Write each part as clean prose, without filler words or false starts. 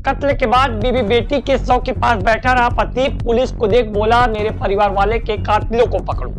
कत्ल के बाद बीवी बेटी के शव के पास बैठा रहा पति पुलिस को देख बोला, मेरे परिवार वाले के कातिलों को पकड़ो।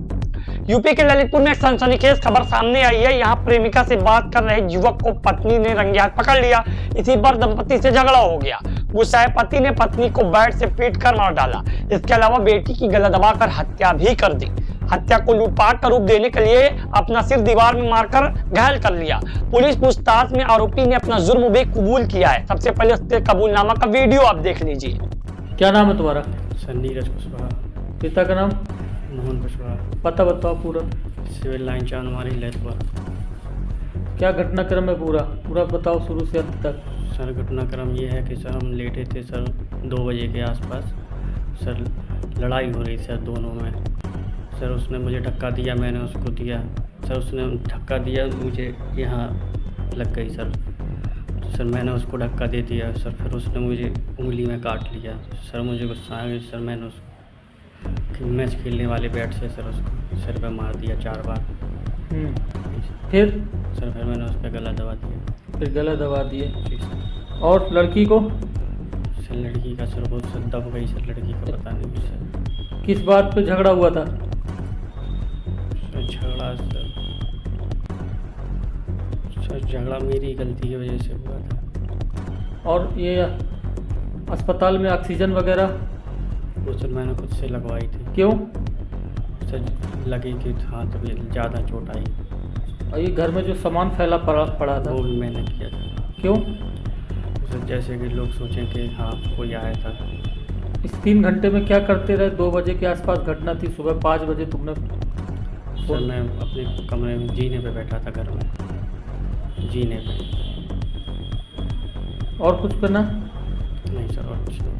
यूपी के ललितपुर में एक सनसनीखेज खबर सामने आई है। यहाँ प्रेमिका से बात कर रहे युवक को पत्नी ने रंगे हाथ पकड़ लिया। इसी पर दंपति से झगड़ा हो गया। गुस्साए पति ने पत्नी को बेड से पीटकर मार डाला। इसके अलावा बेटी की गला दबाकर हत्या भी कर दी। हत्या को लूटपाट का रूप देने के लिए अपना सिर दीवार में मारकर घायल कर लिया। पुलिस पूछताछ में आरोपी ने अपना जुर्म भी कबूल किया है। सबसे पहले उसके कबूलनामा का वीडियो आप देख लीजिए। क्या नाम है तुम्हारा? सर नीरज कुशवाहा। पिता का नाम? मोहन कुशवाहा। पता बताओ पूरा। सिविल लाइन चांदमारी ललितपुर। क्या घटनाक्रम है पूरा बताओ शुरू से अंत तक। सर घटनाक्रम ये है कि सर हम लेटे थे सर 2 बजे के आसपास। सर लड़ाई हो रही सर दोनों में। सर उसने मुझे धक्का दिया, मैंने उसको दिया। सर उसने धक्का दिया, मुझे यहाँ लग गई सर। तो सर मैंने उसको धक्का दे दिया सर। फिर उसने मुझे उंगली में काट लिया। सर मुझे गुस्सा आ गया सर। मैंने उसको मैच खेलने वाले बैट से सर उसको सिर पे मार दिया 4 बार। फिर फिर मैंने उस पर गला दबा दिया। फिर गला दबा दिए। और लड़की को? सर लड़की का सर बहुत सर दब गई सर। लड़की का पता नहीं सर किस बात पे झगड़ा हुआ था? झगड़ा सर झगड़ा मेरी गलती की वजह से हुआ था। और ये अस्पताल में ऑक्सीजन वगैरह वो सर मैंने खुद से लगवाई थी। क्यों? सर लगी कि हाथ भी ज़्यादा चोट आई। और ये घर में जो सामान फैला पड़ा था वो भी मैंने किया था। क्यों? सर जैसे कि लोग सोचें कि हाँ कोई आया था। इस 3 घंटे में क्या करते रहे? 2 बजे के आसपास घटना थी। सुबह 5 बजे तुमने? सर मैं अपने कमरे में जीने पे बैठा था, घर में जीने पे। और कुछ करना? नहीं सर और कुछ नहीं।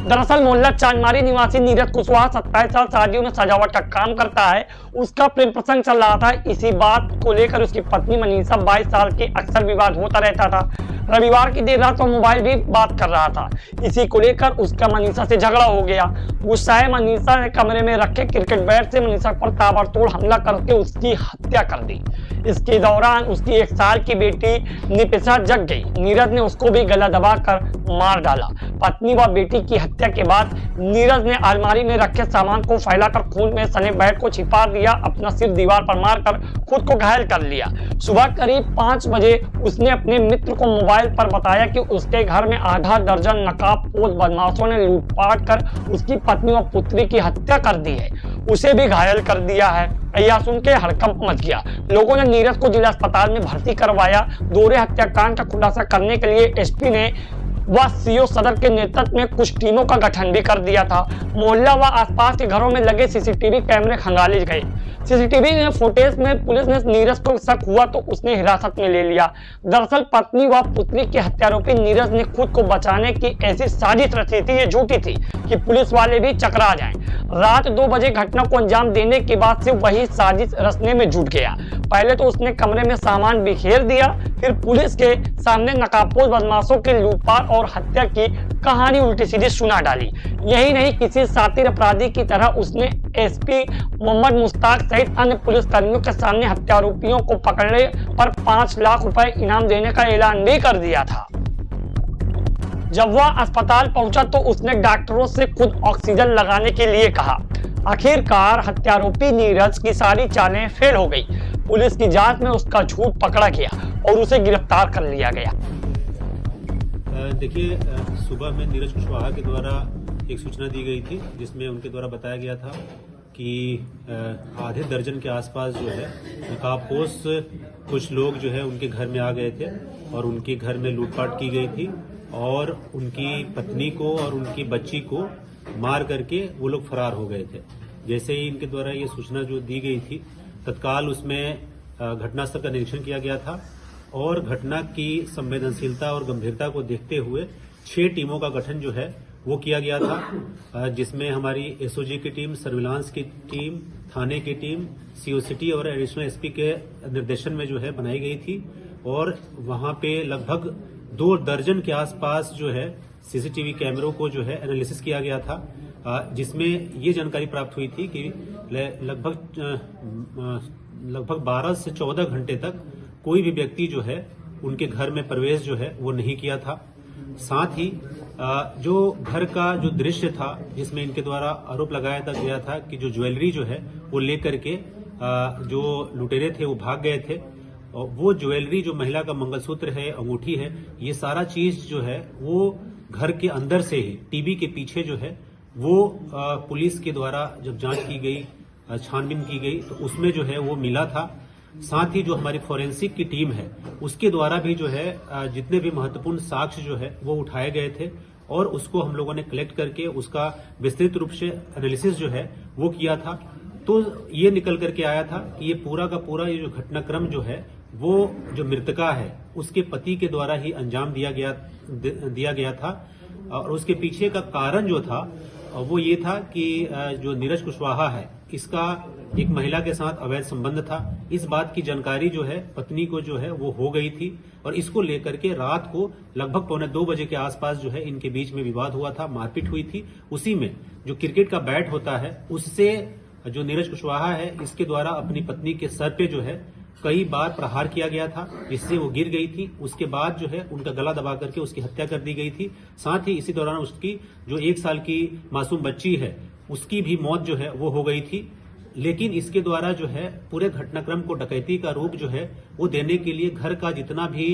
दरअसल मोहल्ला चांदमारी निवासी नीरज कुशवाहा 27 साल शादियों में सजावट का काम करता है। उसका प्रेम प्रसंग चल रहा था। इसी बात को लेकर उसकी पत्नी मनीषा 22 साल की अक्सर विवाद होता रहता था। रविवार की देर रात वो मोबाइल भी बात कर रहा था। इसी को लेकर उसका मनीषा से झगड़ा हो गया। गुस्साए मनीषा ने कमरे में रखे क्रिकेट बैट से मनीषा पर ताबड़तोड़ हमला करके उसकी हत्या कर दी। इसके दौरान उसकी 1 साल की बेटी निपिशा जग गई। नीरज ने उसको भी गला दबाकर मार डाला। पत्नी व बेटी की हत्या के बाद नीरज ने अलमारी में रखे सामान को फैलाकर खून में सने बैग को छिपा दिया। अपना सिर दीवार पर मारकर खुद को घायल कर लिया। सुबह करीब 5 बजे उसने अपने मित्र को मोबाइल पर बताया कि उसके घर में आधा दर्जन नकाबपोश बदमाशों ने लूटपाट कर उसकी पत्नी और पुत्री की हत्या कर दी है। उसे भी घायल कर दिया है। यह सुन के हड़कंप मच गया। लोगों ने नीरज को जिला अस्पताल में भर्ती करवाया। दोहरे हत्याकांड का खुलासा करने के लिए एसपी ने व सीओ सदर के नेतृत्व में कुछ टीमों का गठन भी कर दिया था। मोहल्ला व आसपास के घरों में लगे सीसीटीवी कैमरे खंगाले गए। सीसीटीवी में फुटेज में पुलिस ने नीरज को शक हुआ तो उसने हिरासत में ले लिया। दरअसल पत्नी व पुत्री के हत्यारोपी नीरज ने खुद को बचाने की ऐसी साजिश रची थी, ये झूठी थी कि पुलिस वाले भी चकरा जाएं। रात 2 बजे घटना को अंजाम देने के बाद से वही साजिश रचने में जुट गया। पहले तो उसने कमरे में सामान बिखेर दिया, फिर पुलिस के सामने नकाबपोश बदमाशों के लूटपाट और हत्या की कहानी उल्टी सीधी सुना डाली। यही नहीं, किसी शातिर अपराधी की तरह उसने एसपी मोहम्मद मुश्ताक सहित अन्य पुलिसकर्मियों के सामने हत्यारोपियों को पकड़ने पर 5 लाख रुपए इनाम देने का ऐलान भी कर दिया था। जब वह अस्पताल पहुंचा तो उसने डॉक्टरों से खुद ऑक्सीजन लगाने के लिए कहा। आखिरकार हत्यारोपी नीरज की सारी चालें फेल हो गई। पुलिस की जांच में उसका झूठ पकड़ा गया और उसे गिरफ्तार कर लिया गया। देखिए, सुबह में नीरज कुशवाहा के द्वारा एक सूचना दी गई थी जिसमें उनके द्वारा बताया गया था कि आधे दर्जन के आसपास जो है नकाबपोश कुछ लोग जो है उनके घर में आ गए थे और उनके घर में लूटपाट की गई थी और उनकी पत्नी को और उनकी बच्ची को मार करके वो लोग फरार हो गए थे। जैसे ही इनके द्वारा ये सूचना जो दी गई थी, तत्काल उसमें घटनास्थल का निरीक्षण किया गया था और घटना की संवेदनशीलता और गंभीरता को देखते हुए 6 टीमों का गठन जो है वो किया गया था, जिसमें हमारी एसओजी की टीम, सर्विलांस की टीम, थाने की टीम, सीओ सिटी और एडिशनल एसपी के निर्देशन में जो है बनाई गई थी और वहां पे लगभग 2 दर्जन के आसपास जो है सीसीटीवी कैमरों को जो है एनालिसिस किया गया था, जिसमें ये जानकारी प्राप्त हुई थी कि लगभग 12 से 14 घंटे तक कोई भी व्यक्ति जो है उनके घर में प्रवेश जो है वो नहीं किया था साथ ही जो घर का जो दृश्य था जिसमें इनके द्वारा आरोप लगाया गया था कि जो ज्वेलरी जो है वो लेकर के जो लुटेरे थे वो भाग गए थे, और वो ज्वेलरी जो महिला का मंगलसूत्र है, अंगूठी है, ये सारा चीज जो है वो घर के अंदर से ही टीवी के पीछे जो है वो पुलिस के द्वारा जब जांच की गई, छानबीन की गई, तो उसमें जो है वो मिला था। साथ ही जो हमारी फोरेंसिक की टीम है उसके द्वारा भी जो है जितने भी महत्वपूर्ण साक्ष्य जो है वो उठाए गए थे, और उसको हम लोगों ने कलेक्ट करके उसका विस्तृत रूप से एनालिसिस जो है वो किया था। तो ये निकल करके आया था कि ये पूरा का पूरा ये जो घटनाक्रम जो है वो जो मृतका है उसके पति के द्वारा ही अंजाम दिया गया था, और उसके पीछे का कारण जो था वो ये था कि जो नीरज कुशवाहा है इसका एक महिला के साथ अवैध संबंध था। इस बात की जानकारी जो है पत्नी को जो है वो हो गई थी, और इसको लेकर के रात को लगभग 1:45 बजे के आसपास जो है इनके बीच में विवाद हुआ था, मारपीट हुई थी। उसी में जो क्रिकेट का बैट होता है उससे जो नीरज कुशवाहा है इसके द्वारा अपनी पत्नी के सर पे जो है कई बार प्रहार किया गया था, जिससे वो गिर गई थी। उसके बाद जो है उनका गला दबा करके उसकी हत्या कर दी गई थी। साथ ही इसी दौरान उसकी जो 1 साल की मासूम बच्ची है उसकी भी मौत जो है वो हो गई थी। लेकिन इसके द्वारा जो है पूरे घटनाक्रम को डकैती का रूप जो है वो देने के लिए घर का जितना भी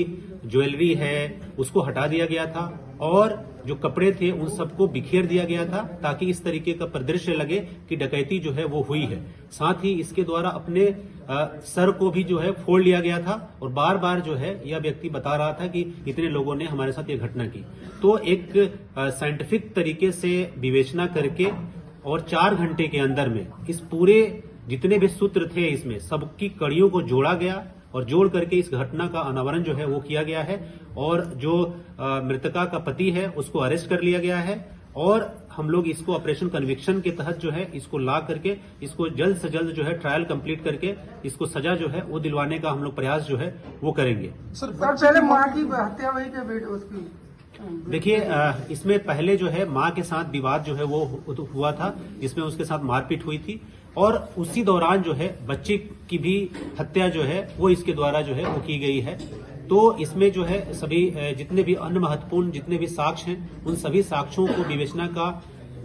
ज्वेलरी है उसको हटा दिया गया था, और जो कपड़े थे उन सबको बिखेर दिया गया था, ताकि इस तरीके का परिदृश्य लगे कि डकैती जो है वो हुई है। साथ ही इसके द्वारा अपने सर को भी जो है फोड़ लिया गया था, और बार बार जो है यह व्यक्ति बता रहा था कि इतने लोगों ने हमारे साथ ये घटना की। तो एक साइंटिफिक तरीके से विवेचना करके और 4 घंटे के अंदर में इस पूरे जितने भी सूत्र थे इसमें सबकी कड़ियों को जोड़ा गया, और जोड़ करके इस घटना का अनावरण जो है वो किया गया है, और जो मृतका का पति है उसको अरेस्ट कर लिया गया है, और हम लोग इसको ऑपरेशन कन्विक्शन के तहत जो है इसको ला करके इसको जल्द से जल्द जो है ट्रायल कंप्लीट करके इसको सजा जो है वो दिलवाने का हम लोग प्रयास जो है वो करेंगे। सर पहले माँ की हत्या हुई क्या बेटे उसकी? देखिए इसमें पहले जो है माँ के साथ विवाद जो है वो हुआ था, जिसमें उसके साथ मारपीट हुई थी, और उसी दौरान जो है बच्चे की भी हत्या जो है वो इसके द्वारा जो है वो की गई है। तो इसमें जो है सभी जितने भी अन्य महत्वपूर्ण जितने भी साक्ष्य हैं उन सभी साक्ष्यों को विवेचना का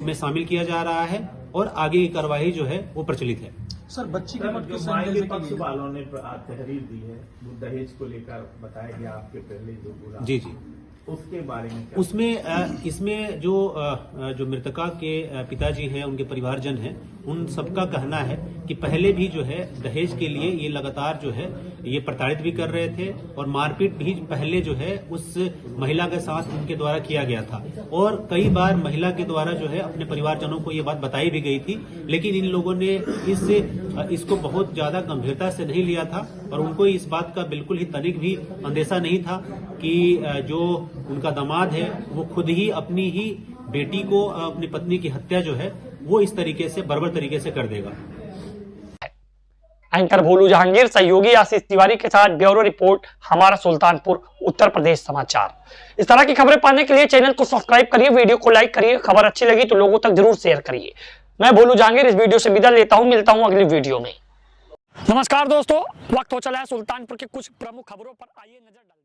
में शामिल किया जा रहा है, और आगे की कार्रवाई जो है वो प्रचलित है। सर बच्ची की मौत किस माई अंदाजे के की पक्ष गई? वालों ने तहरीर दी है, वो दहेज को लेकर बताया गया आपके पहले जो पूरा जी जी, उसके बारे में क्या? उसमें इसमें जो मृतका के पिताजी हैं उनके परिवारजन हैं उन सबका कहना है कि पहले भी जो है दहेज के लिए ये लगातार जो है ये प्रताड़ित भी कर रहे थे, और मारपीट भी पहले जो है उस महिला के साथ उनके द्वारा किया गया था, और कई बार महिला के द्वारा जो है अपने परिवारजनों को ये बात बताई भी गई थी। लेकिन इन लोगों ने इसको बहुत ज्यादा गंभीरता से नहीं लिया था, और उनको इस बात का बिल्कुल ही तनिक भी अंदेशा नहीं था कि जो उनका दामाद है वो खुद ही अपनी ही बेटी को अपनी पत्नी की हत्या जो है वो इस तरीके से बर्बर तरीके से कर देगा। एंकर भोलू जहांगीर, सहयोगी आशीष तिवारी के साथ ब्यूरो रिपोर्ट, हमारा सुल्तानपुर उत्तर प्रदेश समाचार। इस तरह की खबरें पाने के लिए चैनल को सब्सक्राइब करिए, वीडियो को लाइक करिए, खबर अच्छी लगी तो लोगों तक जरूर शेयर करिए। मैं भोलू जहांगीर इस वीडियो से विदा लेता हूं, मिलता हूं अगली वीडियो में। नमस्कार दोस्तों, वक्त हो चला है सुल्तानपुर के कुछ प्रमुख खबरों पर, आइए नजर डालें।